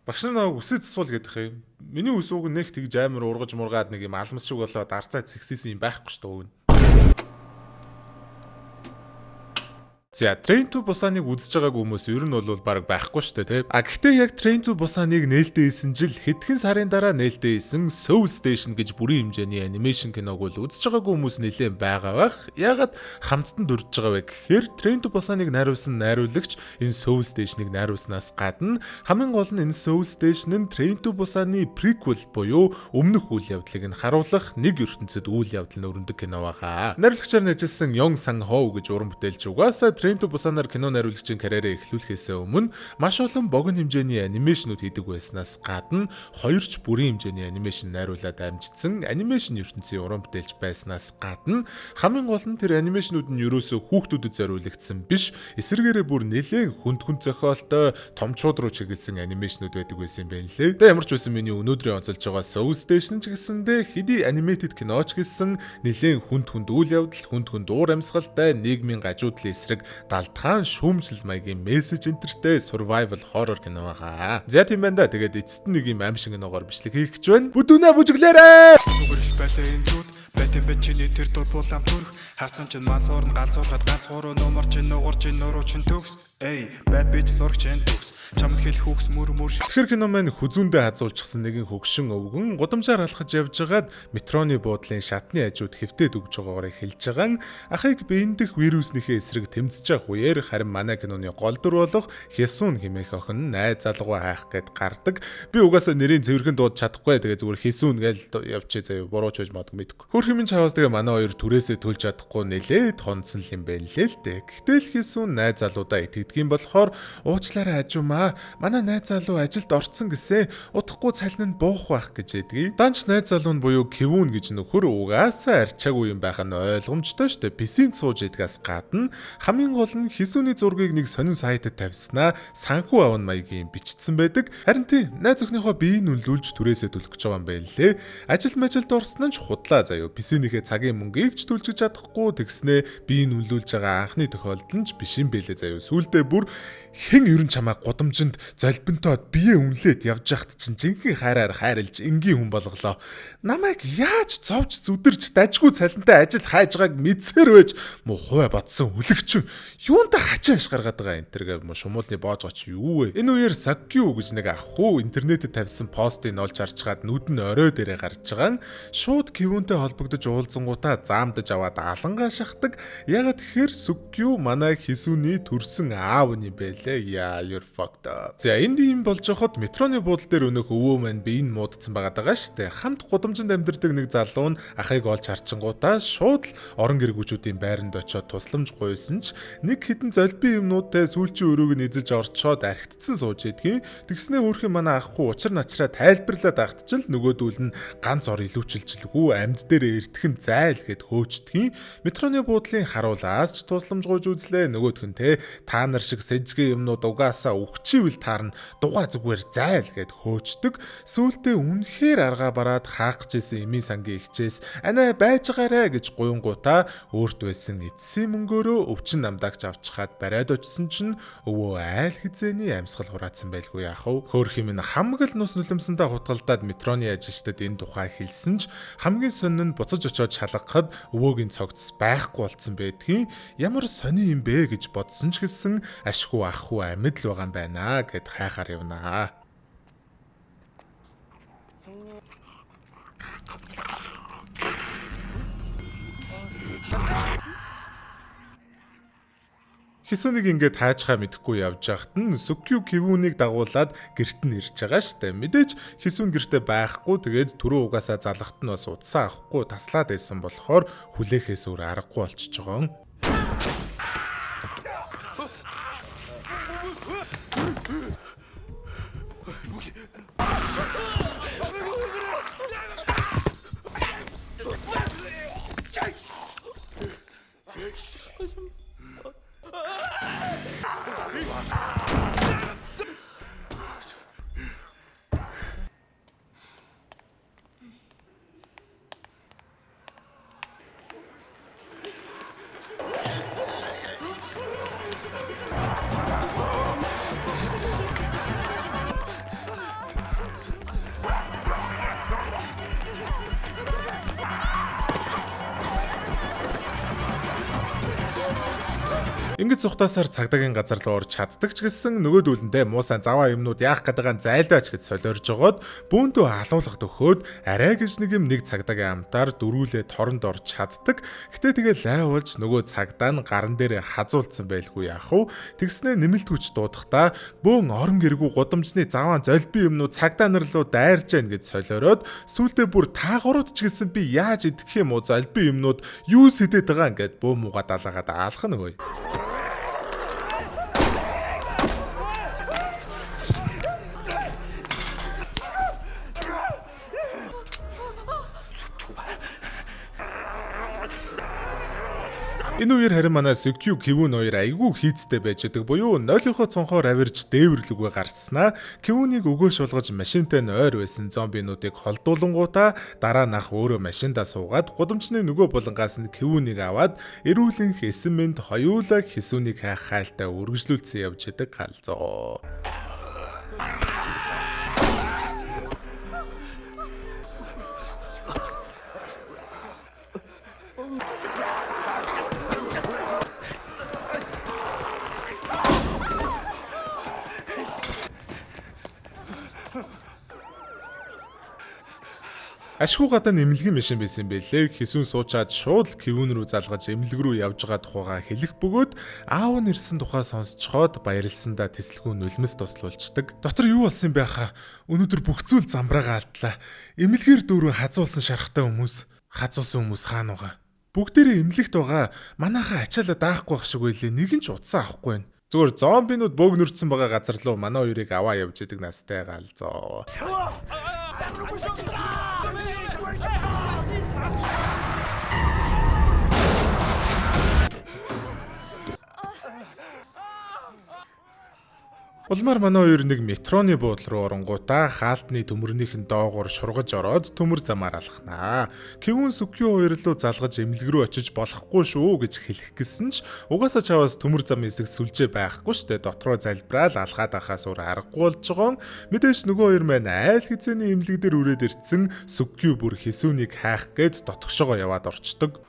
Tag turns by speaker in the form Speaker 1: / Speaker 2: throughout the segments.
Speaker 1: Багш нар нэг үсээ засуул гэдэг юм. Миний үс үг нэг тэгж амар ургаж мургаад нэг юм алмас шиг болоод арцаа цэгсээсэн юм байхгүй шүү дээ. За Train to Busan-ыг үзэж байгааг хүмүүс ер нь бол баг байхгүй шүү дээ, тийм. Гэхдээ яг Train to Busan-ыг нээлттэйсэн жил хэдхэн сарын дараа нээлттэйсэн Seoul Station гэж бүрийн хэмжээний анимашн киног бол үзэж байгааг хүмүүс нэлээд байгаа бах. Ягаад хамтдан дүрж байгаа вэ гэхээр Train to Busan-ыг найруулсан найруулагч энэ Seoul Station-ыг найруулснаас гадна хамгийн гол нь энэ Seoul Station нь Train to Busan-ы prequel буюу өмнөх үйл явдлыг нь харуулах нэг ертөнцид үйл явдал нь өрнөдөг кино байгаа. Найруулагчаар нэжилсэн Yong Sang-ho гэж уран бүтээлч угаасаа Train to Busan-аар кино найруулагчийн карьераа эхлүүлэхээс өмнө маш олон богино хэмжээний анимашнууд хийдэг байснаас гадна хоёрч бүрийн хэмжээний анимашн найруулад амжицсан анимашн ертөнцийн уран бүтээлч байснаас гадна хамгийн гол нь тэр анимашнууд нь ерөөсөө хүүхдүүдэд зориулагдсан биш, эсвэргээрээ бүр нэлээд хүнд зохиолтой томчууд руу чиглэсэн анимашнууд байдаг байсан юм байна лээ. Тэгээ ямар ч байсан миний өнөөдрийн онцолж байгаа Seoul Station ч гэсэндээ хэдий animated кино ч гэсэн нэлээд хүнд үйл явдал, хүнд уур амьсгалтай нийгмийн гажуудлын эсрэг далтгаан шүүмжлэл маягийн мессеж энтертэй survival horror кино байгаа. За тийм байна да. Тэгээд эцэст нэг юм аим шиг киногоор бичлэг хийх гэж байна. Бүдүүнэ бүжиглээрээ. Сүгэрш байлаа энэ зүуд. Бэтэн бэчний тэр дор булам төрх. Хацсан чинь мас орн ганцуурхад ганц гурав номер чинь нугарч нуруу чинь төгс. Эй, bad bitch зурч чинь төгс. Чамд хэл хүүхс мөр. Тэгэхээр кино маань хүзүүндээ хазуулчихсан нэгэн хөгшин өвгөн гудамжаар алхаж явж байгаад метроны буудлын шатны хажууд хэвтээд өгж байгаагаар хэлж байгаа ахыг биендэх вируснийхээ эсрэг тэмцэж явах үеэр харин манай киноны гол дүр болох Хесун хэмээх охин найз залгуу хайх гээд гардаг. Би угаасаа нэрийн цэвэрхэн дууд чадахгүй. Тэгээ зүгээр Хесун гэж явчих заяа бурууч байж магадгүй мэдгүй. Хөрх юм чаваас тэгээ манай хоёр түрээсээ төлж чадахгүй нэлээд хонцсон юм байна лээ л дээ. Гэтэл Хесун найз залуудаа итгэдэг юм болохоор уучлаарай хажуумаа. Манай найз залуу ажилд орцсон гэсэн удахгүй цалин нь буух байх гэж ядгийг. Данч найз залуу нь буюу Кевүн гэж нөхөр угаасаа арчаагүй юм байх нь ойлгомжтой шүү дээ. Песинт сууж идгээс гадна хамгийн гол нь Хесүний зургийг нэг сонин сайтад тавьснаа санхүү аван маягийн бичсэн байдаг. Харин тийм найз өхнийхөө биеийг нүлүүлж түрээсээ төлөх гэж байгаа юм байна лээ. Ажилд орсон нь ч худлаа заяа. Песинийхээ цагийн мөнгийг ч төлж чадахгүй тэгснээ биеийг нүлүүлж байгаа анхны тохиолдол нь ч биш юм бэлээ заяа. Сүүлдээ бүр хэн ерөн чамаа гудамжинд золбинтоод бие үнлээд явж яхад чинь жинхэнэ хайраар хайрлж энгийн хүн болголоо. Намайг яаж зовж зүдэрч дажгүй цалинтай ажил хайж байгааг мэдсээр байж муу хуваа бодсон хүлэгч юунда хачаа иш гаргаад байгаа энэ тэргээ шумуулны боож гоч юу вэ? Энэ үеэр Саккю гэж нэг ахгүй интернетэд тавьсан постыг олж харчгаад нүд нь орой дээрээ гарч байгаа. Шууд Кевүнтэй холбогдож уулзсангуудаа заамдаж аваад алангаа шахдаг. Ягаад тэгэхээр Саккю манай Хесүний төрсөн аав нь юм бэлээ. Яа, you're fucked up. За энд юм болж хахад метроны буудлын дээр өнөх өвөө маань биеийг муудсан байгаа штэ. Хамт гудамжинд амьдардаг нэг залуу нь ахыг олж харчингуудаа шууд л орон гэргүүчүүдийн байранд очиод тусламж гуйсан ч нэг хідэн золбин юмнуудтай сүүлчийн өрөөг нь эзэж орчоод архитцсан сууж идгийн. Тэгснээ өөрхөн манай ахгүй учир начраа тайлбарлаад ахтчил нөгөөдүүл нь ганц ор илүүчилжлгүй амьд дээр эртхэн зайл гэд хөөчдгийн. Метроны буудлын харуулаас ч тусламж гуйж үзлээ. Нөгөөх нь та нар шиг сэжгэ юмнууд угаасаа өгчийвэл таарна дугаа зүгээр зайл гэд хөөчдөг. Сүүлдээ үнэхээр аргаа бараад хаах гэжсэн эмийн сангийн ихчээс анаа байж байгаарэ гэж гуйнгуудаа өөрт байсан эцсийн мөнгөөрөө өвчин намдагч авчихад бариад очсон чинь өвөө айл хизээний амьсгал хураацсан байлгүй яах вэ? Хөөх юм ин хамаг л нус нулимсандаа хутгалдаад метроны ажилчдад энэ тухай хэлсэн ч хамгийн сонин нь буцаж очиод шалгахад өвөөгийн цогц байхгүй болцсон байдгийн. Ямар сони юм бэ гэж бодсон ч гэсэн ашгүй ахгүй амьд л байгаа юм байна гэд хайхаар явнаа. Хесүнийг ингээд хайчхаа мэдэхгүй явж байхад нь Саккю Кевүнийг дагуулад гэрт нь ирж байгаа штэ. Мэдээж Хесүн гэртээ байхгүй тэгээд түрүү угаасаа залхахт нь бас удсан авахгүй таслаад байсан болохоор хүлээхээс өөр аргагүй болчихж байгаа юм. Ингэж сухтаасаар цагдаагийн газар руу орж чаддаг ч гэсэн нөгөөдүүлэндээ муу сайн заваа юмнууд яах гэдгийг зайлаач гэж солиорж жогоод бүүндөө халуулгад өгөхөд арай гэж нэг цагдаагийн амтаар дөрүүлээ торонд орж чаддаг. Гэтэ тэгээ лайвуулж нөгөө цагдаа нь гаран дээр хазуулсан байлгүй яах вэ? Тэгснээ нэмэлт хүч дуудахдаа бөөн орон гэргүй гудамжны заваа золби юмнууд цагдаа нар руу дайрж яана гэж солиороод сүүлдээ бүр таагуурууд ч гэсэн би яаж идэх юм уу золби юмнууд юу сэдэд байгаа ингээд бөө мууга далаагаад аалах нь хөөе. Энэ үеэр харин манай Сукью Кивун хоёр айгүй хийцтэй байж байгаа буюу нойлынхоо цонхоор авирж дээвэрлэгөө гарснаа Кивунийг өгөөш болгож машинтай нойр байсан зомбинуудыг холдуулангуудаа дараа нь ах өөрөө машиндаа суугаад гудамжны нөгөө булангаас нь Кивунийг аваад эрүүлэн эсэмэнд хоёулаа Хисүнийг хайх хайлтаа үргэлжлүүлсэн явж байдаг галзуу. Ашгүй гадаа эмнэлгийн машин байсан байлээ. Хисүн суучаад шууд Кивун руу залгаж эмнэлэг рүү явж байгаа тухайга хэлэх бөгөөд аав нь ирсэн тухай сонсцоход баярлсандаа тэслэхүү нулимс туслуулцдаг. Дотор юу болсон бэ хаа? Өнөөдөр бүх зүйл замбраагаа алдлаа. Эмнэлгээр дүүрэн хазуулсан шарахтай хүмүүс. Хазуулсан хүмүүс хаана байгаа? Бүгдээрээ эмнэлэгт байгаа. Манайхаа ачаалаа даахгүй байх шиг байлээ. Нэг нь ч утсаа авахгүй байна. Зүгээр зомбинууд бөөгнөрцөн байгаа газар руу манай хоёрыг аваа явж идэг настай галзуу. Улмаар манай хоёр нэг метроны буудлын руу оронгуудаа хаалтны төмөрнийх нь доогуур шургаж ороод төмөр замаар алхнаа. Кивун Сукью хоёр руу залгаж эмнэлэг рүү очиж болохгүй шүү гэж хэлэх гэсэн ч угаасаа чаваас төмөр зам эсэг сүлжээ байхгүй штэ дотроо залбираал алхаад ахаас өөр аргагүй болж байгаа. Мэдээж нөгөө хоёр маань айл хизээний эмнэлэг дээр үрээд ирсэн Сукью бүр Хисүнийг хайх гээд дотгошоогоо яваад орчдөг.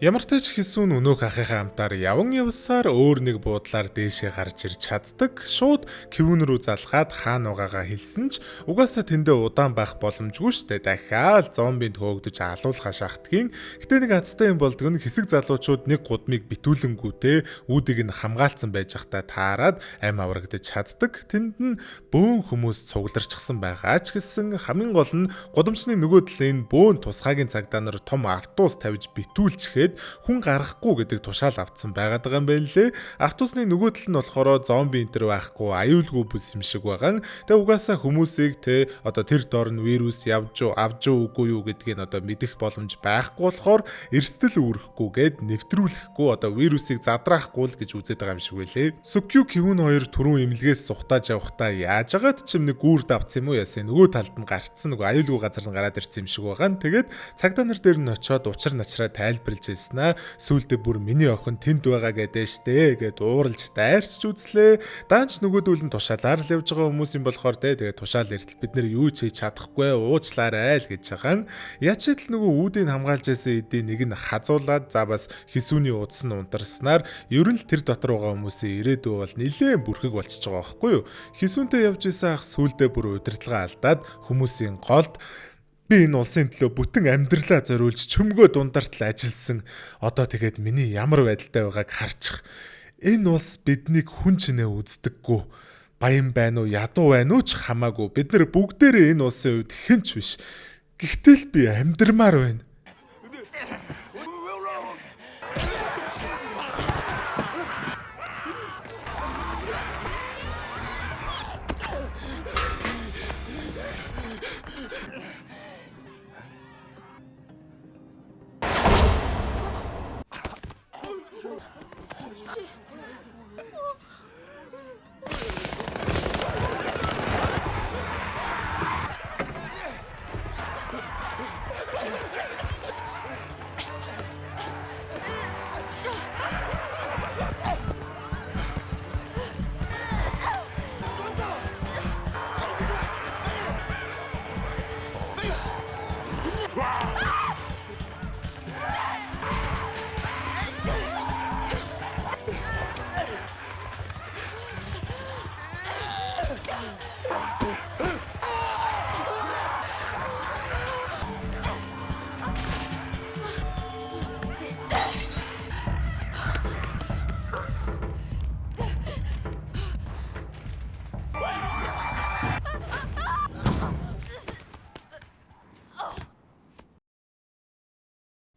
Speaker 1: Ямар ч тач Хисүн өнөөх ахыхаа амтаар яван явсаар өөр нэг буудлаар дээшээ гарч ирж чаддаг. Шууд Кивун руу залгаад хаана байгаагаа хэлсэн ч угаасаа тэндээ удаан байх боломжгүй штэ. Дахиад зомбинд хөөгдөж алуулахаа шахдгийн. Гэтэ нэг азтай юм болдог нь хэсэг залуучууд нэг гудмыг битүүлэнгүүтээ үүдийг нь хамгаалцсан байж захтаа таарад ам аврагдаж чаддаг. Тэнд нь бөөн хүмүүс цугларчсан байгаа ч гэсэн хамгийн гол нь гудамжны нөгөө талын бөөн тусгаагийн цагдаа нар том автобус тавьж битүүлчихэд хүн гарахгүй гэдэг тушаал авцсан байгаад байгаа юм байна лээ. Автобусны нөгөө тал нь болохоор зомби энтер байхгүй аюулгүй бүс юм шиг байгаа. Тэгээ угаасаа хүмүүсийг одоо тэр дор нь вирус авч үгүй юу гэдгийг одоо мэдэх боломж байхгүй болохоор эрсдэл үүрэхгүйгээд нэвтрүүлэхгүй одоо вирусыг задраахгүй л гэж үзээд байгаа юм шиг байлээ. Сукью Кивун хоёр түрүүн эмнэлгээс сухтааж явахдаа яаж агаад ч юм нэг гүүр давц юм уу яасан нөгөө талд нь гарцсан нөгөө аюулгүй газар нь гараад ирсэн юм шиг байгаа. Тэгээд цагдаа нар дээр нь очиод учир начраа тайлбарлаж сүүлдээ бүр миний охин тэнд байгаа гэдэг штэ гэд ууралж дайрч үзлээ. Даанч нөгөөдүүл нь тушаалаар л явж байгаа хүмүүс юм болохоор тэгээд тушаал эртэл бид нэр юу ч хийж чадахгүй уучлаарай л гэж байгаа. Ячид л нөгөө үүдийг хамгаалж байсан эдийн нэг нь хазуулаад за бас Хисүний удас нь унтарснаар ер нь л тэр дотор байгаа хүмүүсийн ирээдүй бол нэлээд бүрхэг болчихж байгаа байхгүй юу. Хисүнтэй явж исэн ах сүүлдээ бүр удирдлага алдаад хүмүүсийн голд би энэ улсын төлөө бүтэн амьдралаа зориулж чөмгөө дундартал ажилласан. Одоо тэгээд миний ямар байдалтай байгааг харчих. Энэ улс биднийг хүн чинээ үздэггүй. Баян байна уу, ядуу байна уу ч хамаагүй. Бид нар бүгдээрээ энэ улсын хувьд хэнч биш. Гэхдээ л би амьдрмаар байна.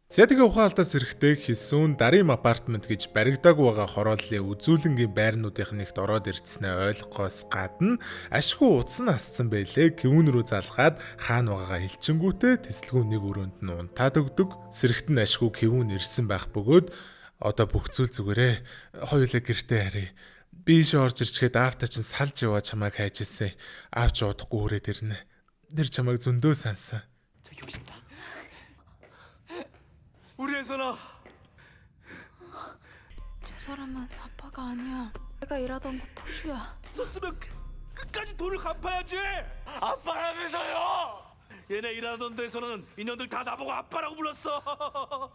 Speaker 1: За тэгээ ухаалтаас эрэхтэй Хисүүн Дарим апартмент гэж баригдаагүй байгаа хорооллын үзүүлэнгийн байрнуудынх нэгт ороод ирдснээ ойлгохоос гадна ашгүй утсан асцсан байлээ. Кивүүн рүү залгаад хаана байгаагаа хэлчингүүтээ тэслэгүү нэг өрөөнд нь унтаад өгдөг. Сэрэгт нь ашгүй кивүүн ирсэн байх бөгөөд одоо бүх зүйл зүгээрээ хоёулаа гэртээ харъя. Би ийшээ орж ирчгээд аавтаа чинь салж яваа чамайг хайж ирсэн. Аавч удахгүй хүрээд ирнэ. Тэр чамайг зөндөө сансан.
Speaker 2: 우리에서나
Speaker 3: 저 사람은 아빠가 아니야. 내가 일하던 거 포주야.
Speaker 2: 썼으면 끝까지 돈을 갚아야지. 아빠라면서요. 얘네 일하던 데서는 인연들 다 나보고 아빠라고 불렀어.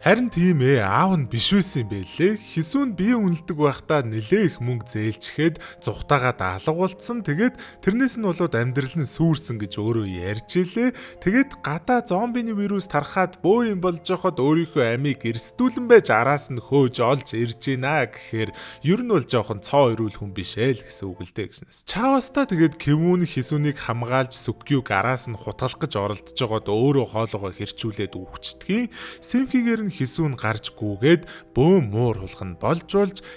Speaker 1: Харин тийм аав нь биш байсан юм байлээ. Хисүүн бие үнэлдэг байхдаа нэлээ их мөнгө зээлчгээд зүхтаага даалга болцсон. Тэгээд тэрнээс нь болоод амьдрал нь сүрсэн гэж өөрөө ярьж илээ. Тэгээд гадаа зомбиний вирус тархаад бөө юм болж байхад өөрийнхөө амийг эрсдүүлэн байж араас нь хөөж олж ирж гинэ гэхээр ер нь бол жоохон цоо ирүүл хүн биш ээ л гэсэн үг л дээ гэснээс. Чаавастаа тэгээд Кивүүн Хисүүнийг хамгаалж Сүкюг араас нь хутгалах гэж оролдож жогоод өөрөө хоолоогоо хэрчүүлээд үхчихдгийг Сэмхигээр нь Хисүүн гарч гүгээд бөө муур хулган болж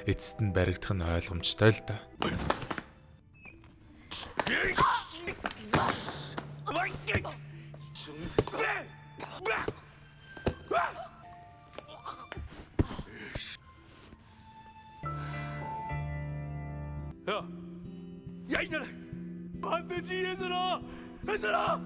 Speaker 1: эцэст нь баригдах нь ойлгомжтой л да.
Speaker 2: 야 이년아 반드시 예선아 예선아.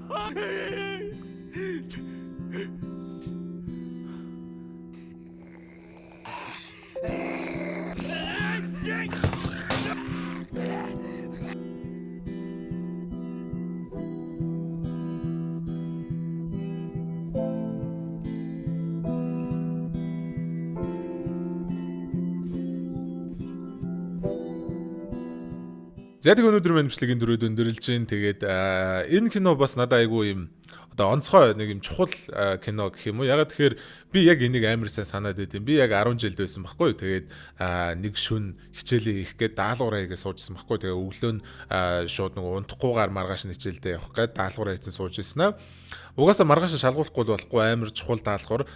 Speaker 1: За тэг өнөөдөр маань бичлэгийн дөрөв өндөрлж гин. Тэгээд энэ кино бас надад айгүй юм одоо онцгой нэг юм чухал кино гэх юм уу. Ягаад тэгэхээр би яг энийг амар сайн санаад байт юм. Би яг 10 жилд байсан байхгүй. Тэгээд нэг шүн хичээлээ хийх гээд даалгавраа хийгээ суужсан байхгүй. Тэгээд өглөө нь шууд нэг унтахгүйгээр маргааш нь хичээлдээ явах гээд даалгавраа хийсэн сууж ирсэн аа. Угаасаа маргааш шалгуулахгүй болохгүй амар чухал даалгавар.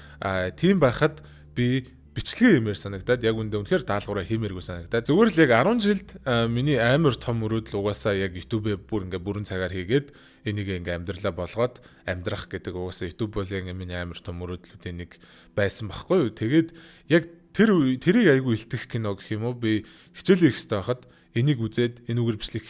Speaker 1: Тийм байхад би бичлэгээ юмэр санагдаад яг үнэхээр даалгавраа хиймээргүй санагдаад зүгээр л яг 10 жилд миний амар том өрөөдөл угаасаа яг YouTube-ээ бүр ингээ бүрэн цагаар хийгээд энийг ингээ амьдралаа болгоод амьдрах гэдэг угаасаа YouTube бол яг миний амар том өрөөдлүүдийн нэг байсан байхгүй юу. Тэгээд яг тэрийг айгүй илтгэх кино гэх юм уу. Би хичээлээ хийх хэрэгтэй байхад энийг үзээд энүүгээр бичлэг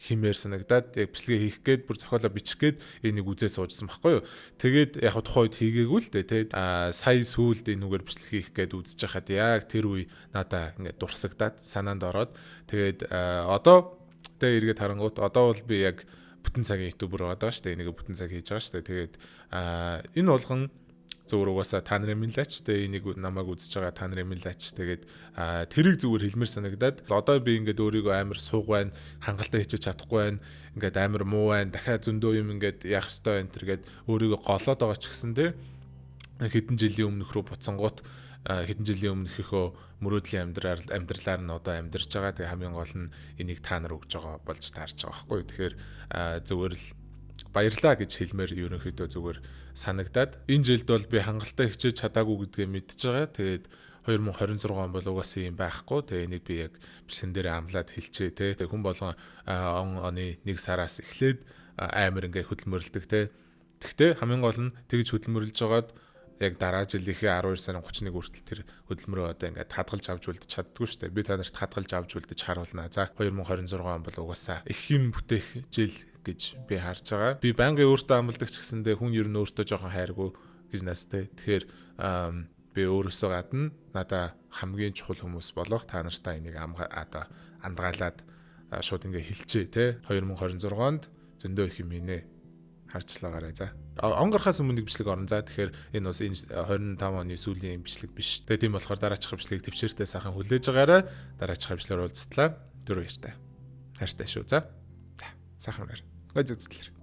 Speaker 1: хиймээр санагдаад яг бичлэгээ хийх гээд бүр зохиолоо бичих гээд энийг үзээ суужсан байхгүй юу. Тэгээд яг тухайд хийгээгүй л дээ. Тэгээд сая сүүлд энүүгээр бичлэг хийх гээд үзэж хахад яг тэр үе надаа ингээд дурсагдаад санаанд ороод тэгээд одоо тэ эргээд харангуут одоо бол би яг бүтэн цагийн ютубер байгаа шүү дээ. Энийг бүтэн цаг хийж байгаа шүү дээ. Тэгээд энэ болгон зөвөр угаасаа та нарын минлаач тэ энийг намайг үзэж байгаа та нарын минлаач тэгээд тэрийг зүгээр хэлмээр санагдаад одоо би ингээд өөрийгөө амар сууг байна, хангалттай хийчих чадахгүй байна, ингээд амар муу байна, дахиад зөндөө юм ингээд яах ёстой энэ тэргээд өөрийгөө голоод байгаа ч гэсэн тэ хэдэн жилийн өмнөх рүү буцангууд хэдэн жилийн өмнөхийнхөө мөрөөдлийн амьдралаар нь одоо амьдарч байгаа. Тэгээ хамгийн гол нь энийг та нар өгж байгаа болж таарч байгаа байхгүй. Тэгэхээр зөвөр л баярлаа гэж хэлмээр ерөнхийдөө зүгээр санагдаад энэ жилд бол би хангалттай хичээж чадаагүй гэдгээ мэдчихэж байгаа. Тэгээд 2026 он бол угаасаа юм байхгүй. Тэгээ энийг би яг бичлэн дээр амлаад хэлчихээ те. Хүн болгон оны 1 сараас эхлээд амар ингээ хөдөлмөрлөдөг те. Тэгтээ хамгийн гол нь тэгж хөдөлмөрлөж байгаад яг дараа жилийнхээ 12 сарын 31 хүртэл тэр хөдөлмөрөө одоо ингээд хадгалж авч үлдэж чаддгүй шүү дээ. Би та нарт хадгалж авч үлдэж харуулнаа. За 2026 он бол угаасаа их юм бүтээх жил гэж би харж байгаа. Би байнгын өөртөө амладаг ч гэсэндээ хүн ер нь өөртөө жоохон хайргүй гэж настай. Тэгэхээр би өөрөөсөө гадна надаа хамгийн чухал хүмүүс болох та нартай энийг андгаалаад шууд ингээ хэлчихээ те. 2026 онд зөндөө их юм инэ харцлагаарай за. Он гарахаас өмнө нэг бичлэг орно. За тэгэхээр энэ бас энэ 25 оны сүүлийн бичлэг биш. Тэгээ тийм болохоор дараачих бичлэг төвчээртэй сайхан хүлээж байгаарай. Дараачих бичлэгээр уулзтлаа. Дөрөв баяртай. Хайртай шүү. За. Сайхан байна. Гой зүгцлэр.